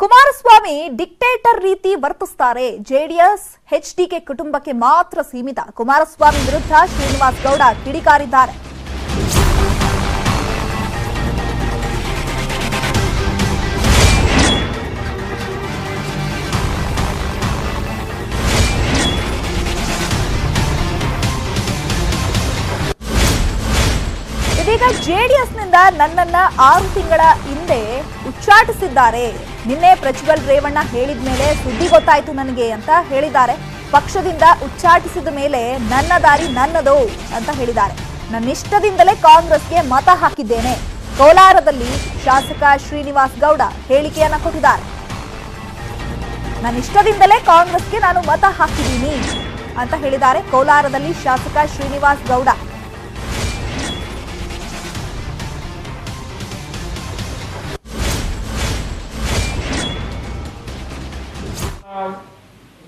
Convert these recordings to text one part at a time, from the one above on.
Kumaraswamy dictator ರೀತಿ ವರ್ತಿಸುತ್ತಾರೆ. JDS HDK ಕುಟುಂಬಕ್ಕೆ ಮಾತ್ರ ಸೀಮಿತ. ಕುಮಾರಸ್ವಾಮಿ ವಿರುದ್ಧ ಶ್ರೀನಿವಾಸ್ ಗೌಡ ಕಿಡಿಕಾರಿದ್ದಾರೆ. ಇದೀಗ ಜೆಡಿಎಸ್ನಿಂದ ನನ್ನನ್ನ 6 ತಿಂಗಳ ಹಿಂದೆ ಉಚ್ಚಾಟಿಸಿದ್ದಾರೆ. ನಿನ್ನೆ ಪ್ರಜ್ವಲ್ ರೇವಣ್ಣ ಹೇಳಿದ ಮೇಲೆ ಸುದ್ದಿ ಗೊತ್ತಾಯ್ತು ನನಗೆ ಅಂತ ಹೇಳಿದ್ದಾರೆ. ಪಕ್ಷದಿಂದ ಉಚ್ಚಾಟಿಸಿದ ಮೇಲೆ ನನ್ನ ದಾರಿ ನನ್ನದು ಅಂತ ಹೇಳಿದ್ದಾರೆ. ನನ್ನಿಷ್ಟದಿಂದಲೇ ಕಾಂಗ್ರೆಸ್ಗೆ ಮತ ಹಾಕಿದ್ದೇನೆ. ಕೋಲಾರದಲ್ಲಿ ಶಾಸಕ ಶ್ರೀನಿವಾಸ್ ಗೌಡ ಹೇಳಿಕೆಯನ್ನ ಕೊಟ್ಟಿದ್ದಾರೆ. ನನ್ನಿಷ್ಟದಿಂದಲೇ ಕಾಂಗ್ರೆಸ್ಗೆ ನಾನು ಮತ ಹಾಕಿದ್ದೀನಿ ಅಂತ ಹೇಳಿದ್ದಾರೆ ಕೋಲಾರದಲ್ಲಿ ಶಾಸಕ ಶ್ರೀನಿವಾಸ್ ಗೌಡ.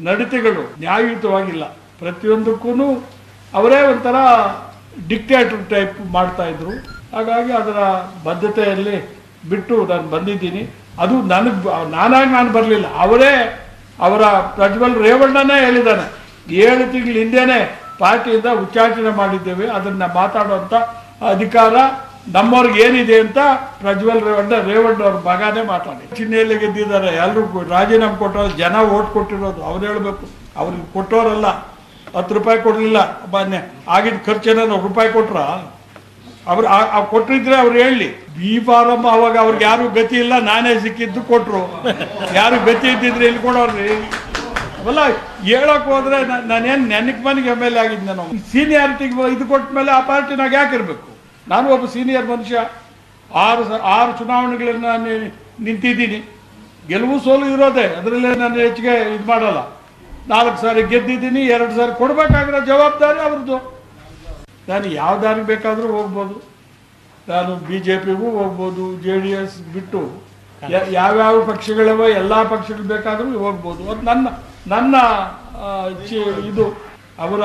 ನಡತೆಗಳು ನ್ಯಾಯಯುತವಾಗಿಲ್ಲ. ಪ್ರತಿಯೊಂದಕ್ಕೂ ಅವರೇ ಒಂಥರ ಡಿಕ್ಟೇಟರ್ ಟೈಪ್ ಮಾಡ್ತಾ ಇದ್ರು. ಹಾಗಾಗಿ ಅದರ ಬದ್ಧತೆಯಲ್ಲಿ ಬಿಟ್ಟು ನಾನು ಬಂದಿದ್ದೀನಿ. ಅದು ನಾನು ಬರಲಿಲ್ಲ, ಅವರೇ ಅವರ ಪ್ರಜ್ವಲ್ ರೇವಣ್ಣನೇ ಹೇಳಿದ್ದಾನೆ. 7 ತಿಂಗಳ ಹಿಂದೆನೇ ಪಾರ್ಟಿಯಿಂದ ಉಚ್ಚಾಟನೆ ಮಾಡಿದ್ದೇವೆ, ಅದನ್ನ ಮಾತಾಡುವಂಥ ಅಧಿಕಾರ ನಮ್ಮವ್ರಿಗೆ ಏನಿದೆ ಅಂತ ಪ್ರಜ್ವಲ್ ರೇವಣ್ಣ ಅವ್ರ ಮಗನೇ ಮಾತಾಡಿ ಚಿಹ್ನೆಯಲ್ಲಿ ಗೆದ್ದಿದ್ದಾರೆ. ಎಲ್ಲರೂ ರಾಜೀನಾಮೆ ಕೊಟ್ಟರು, ಜನ ಓಟ್ ಕೊಟ್ಟಿರೋದು ಅವ್ರು ಹೇಳ್ಬೇಕು. ಅವ್ರಿಗೆ ಕೊಟ್ಟವರಲ್ಲ. 10 ರೂಪಾಯಿ ಕೊಡಲಿಲ್ಲ, ಆಗಿದ್ದ ಖರ್ಚೇನ ರೂಪಾಯಿ ಕೊಟ್ರ ಅವ್ರು ಕೊಟ್ಟಿದ್ರೆ ಅವ್ರು ಹೇಳಿ. ಬಿ ಫಾರಂ ಅವಾಗ ಅವ್ರಿಗೆ ಯಾರು ಗತಿ ಇಲ್ಲ, ನಾನೇ ಸಿಕ್ಕಿದ್ದು ಕೊಟ್ರು. ಯಾರು ಗತಿ ಇದ್ದಿದ್ರೆ ಇಲ್ಲಿ ಕೊಡೋರ್ರಿ. ಅವೆಲ್ಲ ಹೇಳಕ್ ಹೋದ್ರೆ ನಾನೇನು ನೆನಕ್ ಮನೆಗೆ ಎಮ್ ಎಲ್ ಎ ಆಗಿದ್ದೆ. ನಾನು ಸೀನಿಯಾರಿಟಿಗೆ ಇದು ಕೊಟ್ಟ ಮೇಲೆ ಆ ಪಾರ್ಟಿನಾಗ ಯಾಕಿರ್ಬೇಕು? ನಾನು ಒಬ್ಬ ಸೀನಿಯರ್ ಮನುಷ್ಯ. 6 ಚುನಾವಣೆಗಳನ್ನ ನಿಂತಿದ್ದೀನಿ. ಗೆಲುವು ಸೋಲು ಇರೋದೇ, ಅದರಲ್ಲೇ ನಾನು ಹೆಚ್ಚಿಗೆ ಇದು ಮಾಡಲ್ಲ. 4 ಸಾರಿ ಗೆದ್ದಿದ್ದೀನಿ, 2 ಸಾರಿ ಕೊಡಬೇಕಾಗಿರೋ ಜವಾಬ್ದಾರಿ ಅವ್ರದ್ದು. ನಾನು ಯಾವ ದಾರಿಗೆ ಬೇಕಾದರೂ ಹೋಗ್ಬೋದು. ನಾನು BJPಗೂ ಹೋಗ್ಬೋದು, JDS ಬಿಟ್ಟು ಯಾವ್ಯಾವ ಪಕ್ಷಗಳವ ಎಲ್ಲ ಪಕ್ಷಗಳು ಬೇಕಾದರೂ ಹೋಗ್ಬೋದು. ಅದು ನನ್ನ ಇದು ಅವರ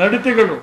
ನಡತೆಗಳು.